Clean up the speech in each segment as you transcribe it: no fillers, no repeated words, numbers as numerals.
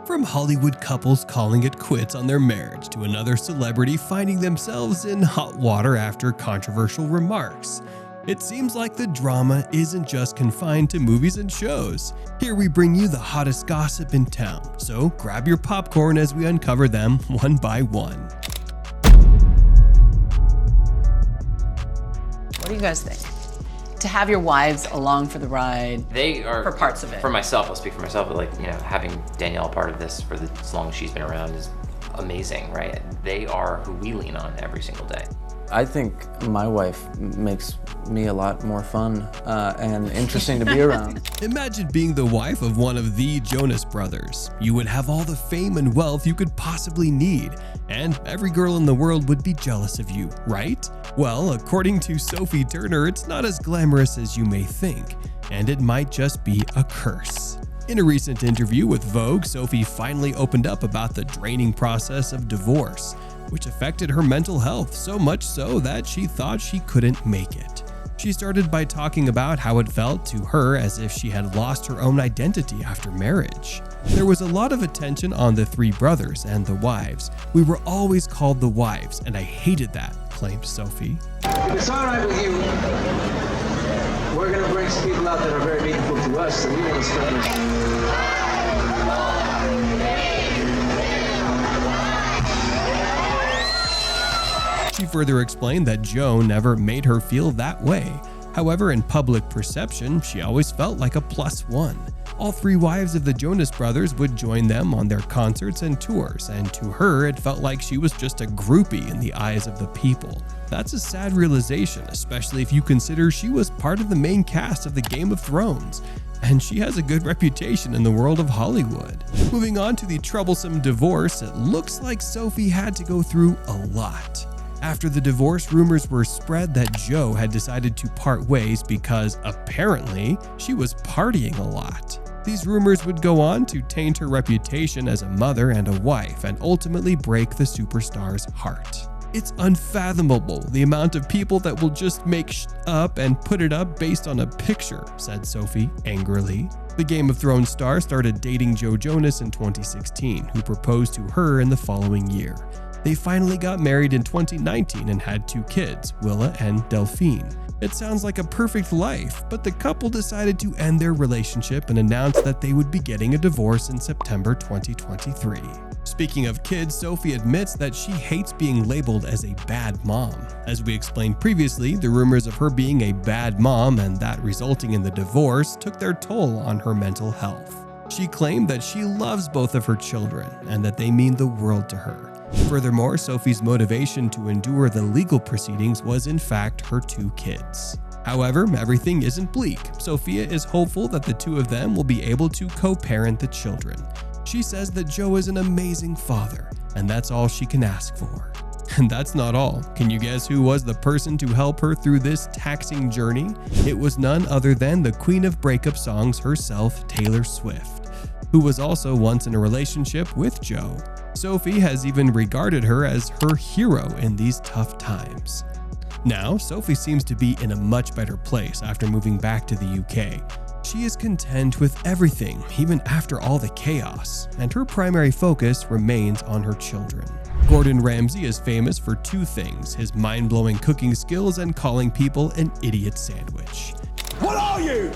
From Hollywood couples calling it quits on their marriage to another celebrity finding themselves in hot water after controversial remarks, it seems like the drama isn't just confined to movies and shows. Here we bring you the hottest gossip in town, so grab your popcorn as we uncover them one by one. What do you guys think? To have your wives along for the ride, they are for parts of it. For myself, I'll speak for myself, but having Danielle part of this for as long as she's been around is amazing, right? They are who we lean on every single day. I think my wife makes me a lot more fun and interesting to be around. Imagine being the wife of one of the Jonas brothers. You would have all the fame and wealth you could possibly need, and every girl in the world would be jealous of you, right? Well, according to Sophie Turner, it's not as glamorous as you may think, and it might just be a curse. In a recent interview with Vogue, Sophie finally opened up about the draining process of divorce, which affected her mental health so much so that she thought she couldn't make it. She started by talking about how it felt to her as if she had lost her own identity after marriage. There was a lot of attention on the three brothers and the wives. We were always called the wives, and I hated that, claimed Sophie. If it's all right with you, we're going to bring some people out that are very meaningful to us, so we want to spend this. She further explained that Joe never made her feel that way. However, in public perception, she always felt like a +1. All three wives of the Jonas brothers would join them on their concerts and tours, and to her, it felt like she was just a groupie in the eyes of the people. That's a sad realization, especially if you consider she was part of the main cast of the Game of Thrones, and she has a good reputation in the world of Hollywood. Moving on to the troublesome divorce, it looks like Sophie had to go through a lot. After the divorce, rumors were spread that Joe had decided to part ways because, apparently, she was partying a lot. These rumors would go on to taint her reputation as a mother and a wife and ultimately break the superstar's heart. It's unfathomable the amount of people that will just make up and put it up based on a picture, said Sophie angrily. The Game of Thrones star started dating Joe Jonas in 2016, who proposed to her in the following year. They finally got married in 2019 and had 2 kids, Willa and Delphine. It sounds like a perfect life, but the couple decided to end their relationship and announced that they would be getting a divorce in September 2023. Speaking of kids, Sophie admits that she hates being labeled as a bad mom. As we explained previously, the rumors of her being a bad mom and that resulting in the divorce took their toll on her mental health. She claimed that she loves both of her children and that they mean the world to her. Furthermore, Sophie's motivation to endure the legal proceedings was in fact her 2 kids. However, everything isn't bleak. Sophia is hopeful that the 2 of them will be able to co-parent the children. She says that Joe is an amazing father, and that's all she can ask for. And that's not all. Can you guess who was the person to help her through this taxing journey? It was none other than the queen of breakup songs herself, Taylor Swift, who was also once in a relationship with Joe. Sophie has even regarded her as her hero in these tough times. Now, Sophie seems to be in a much better place after moving back to the UK. She is content with everything, even after all the chaos, and her primary focus remains on her children. Gordon Ramsay is famous for 2 things: his mind-blowing cooking skills and calling people an idiot sandwich. What are you?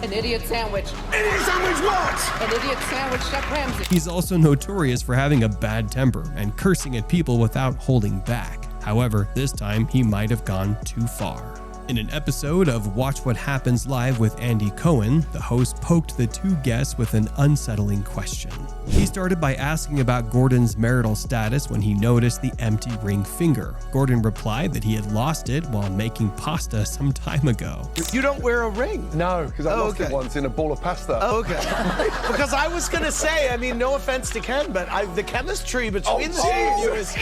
An idiot sandwich. Idiot sandwich what? An idiot sandwich, Chef Ramsay. He's also notorious for having a bad temper and cursing at people without holding back. However, this time he might have gone too far. In an episode of Watch What Happens Live with Andy Cohen, the host poked the 2 guests with an unsettling question. He started by asking about Gordon's marital status when he noticed the empty ring finger. Gordon replied that he had lost it while making pasta some time ago. You don't wear a ring? No, because I lost it once in a bowl of pasta. Oh, okay. Because I was going to say, I mean, no offense to Ken, but the chemistry between the 2 of you is...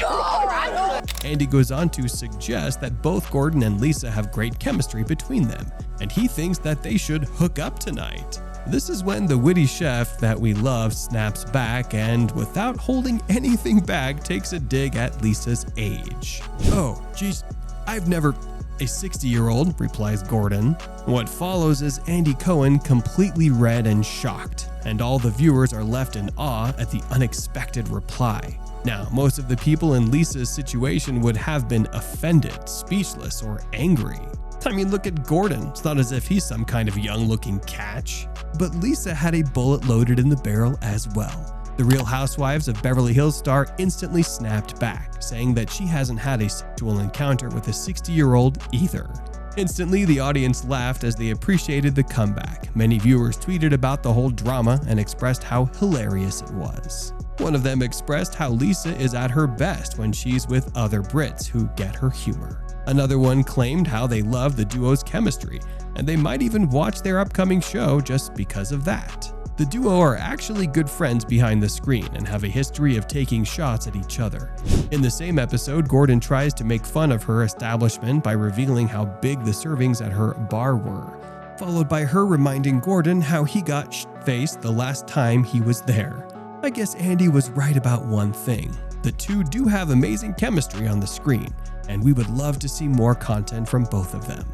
Andy goes on to suggest that both Gordon and Lisa have great chemistry between them, and he thinks that they should hook up tonight. This is when the witty chef that we love snaps back and, without holding anything back, takes a dig at Lisa's age. Oh, geez, I've never A 60-year-old, replies Gordon. What follows is Andy Cohen completely red and shocked, and all the viewers are left in awe at the unexpected reply. Now, most of the people in Lisa's situation would have been offended, speechless, or angry. I mean, look at Gordon. It's not as if he's some kind of young-looking catch. But Lisa had a bullet loaded in the barrel as well. The Real Housewives of Beverly Hills star instantly snapped back, saying that she hasn't had a sexual encounter with a 60-year-old either. Instantly, the audience laughed as they appreciated the comeback. Many viewers tweeted about the whole drama and expressed how hilarious it was. One of them expressed how Lisa is at her best when she's with other Brits who get her humor. Another one claimed how they love the duo's chemistry, and they might even watch their upcoming show just because of that. The duo are actually good friends behind the screen and have a history of taking shots at each other. In the same episode, Gordon tries to make fun of her establishment by revealing how big the servings at her bar were, followed by her reminding Gordon how he got shit-faced the last time he was there. I guess Andy was right about one thing. The two do have amazing chemistry on the screen, and we would love to see more content from both of them.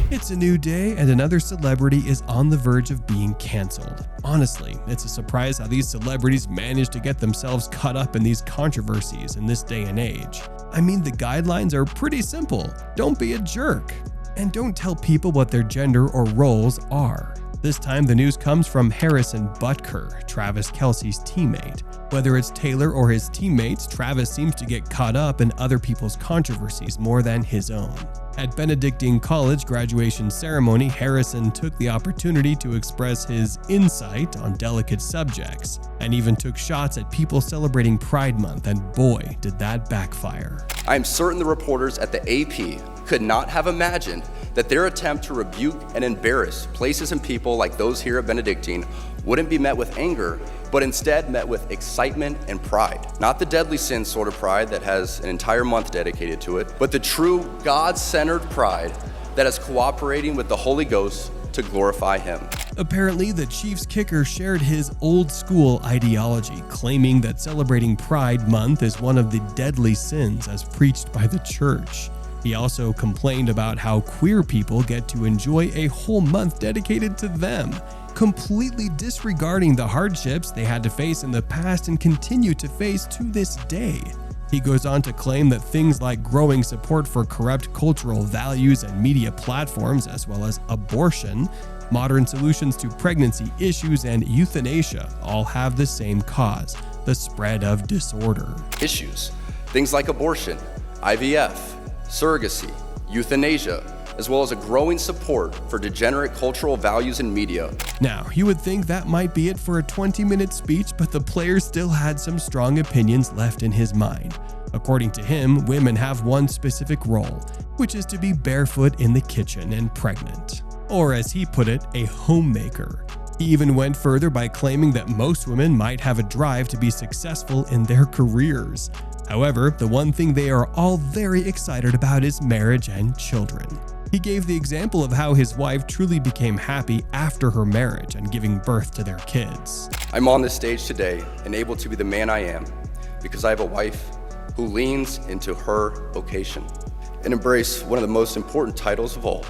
It's a new day, and another celebrity is on the verge of being canceled. Honestly, it's a surprise how these celebrities manage to get themselves caught up in these controversies in this day and age. I mean, the guidelines are pretty simple. Don't be a jerk. And don't tell people what their gender or roles are. This time, the news comes from Harrison Butker, Travis Kelce's teammate. Whether it's Taylor or his teammates, Travis seems to get caught up in other people's controversies more than his own. At Benedictine College graduation ceremony, Harrison took the opportunity to express his insight on delicate subjects, and even took shots at people celebrating Pride Month, and boy, did that backfire. I am certain the reporters at the AP could not have imagined that their attempt to rebuke and embarrass places and people like those here at Benedictine wouldn't be met with anger, but instead met with excitement and pride. Not the deadly sin sort of pride that has an entire month dedicated to it, but the true God-centered pride that is cooperating with the Holy Ghost to glorify Him. Apparently, the Chiefs kicker shared his old-school ideology, claiming that celebrating Pride Month is one of the deadly sins as preached by the church. He also complained about how queer people get to enjoy a whole month dedicated to them, completely disregarding the hardships they had to face in the past and continue to face to this day. He goes on to claim that things like growing support for corrupt cultural values and media platforms, as well as abortion, modern solutions to pregnancy issues, and euthanasia all have the same cause: the spread of disorder. Issues, things like abortion, IVF, surrogacy, euthanasia, as well as a growing support for degenerate cultural values in media. Now, you would think that might be it for a 20-minute speech, but the player still had some strong opinions left in his mind. According to him, women have one specific role, which is to be barefoot in the kitchen and pregnant. Or as he put it, a homemaker. He even went further by claiming that most women might have a drive to be successful in their careers. However, the one thing they are all very excited about is marriage and children. He gave the example of how his wife truly became happy after her marriage and giving birth to their kids. I'm on this stage today and able to be the man I am because I have a wife who leans into her vocation and embrace one of the most important titles of all.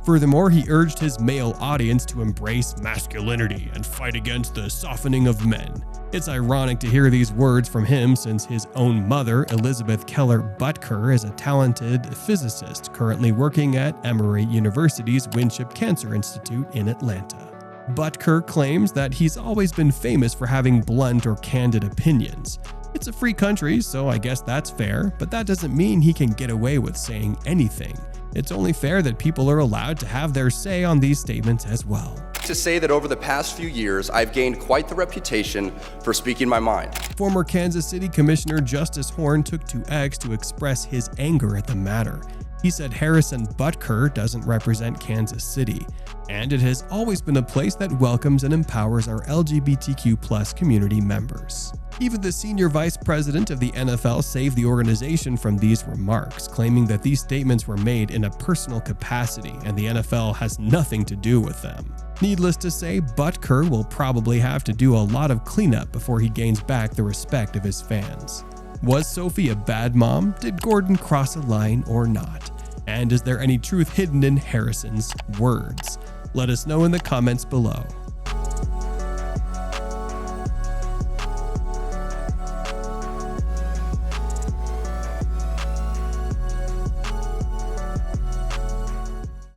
Furthermore, he urged his male audience to embrace masculinity and fight against the softening of men. It's ironic to hear these words from him since his own mother, Elizabeth Keller Butker, is a talented physicist currently working at Emory University's Winship Cancer Institute in Atlanta. Butker claims that he's always been famous for having blunt or candid opinions. It's a free country, so I guess that's fair, but that doesn't mean he can get away with saying anything. It's only fair that people are allowed to have their say on these statements as well. To say that over the past few years, I've gained quite the reputation for speaking my mind. Former Kansas City Commissioner Justice Horn took to X to express his anger at the matter. He said Harrison Butker doesn't represent Kansas City, and it has always been a place that welcomes and empowers our LGBTQ+ community members. Even the senior vice president of the NFL saved the organization from these remarks, claiming that these statements were made in a personal capacity and the NFL has nothing to do with them. Needless to say, Butker will probably have to do a lot of cleanup before he gains back the respect of his fans. Was Sophie a bad mom? Did Gordon cross a line or not? And is there any truth hidden in Harrison's words? Let us know in the comments below.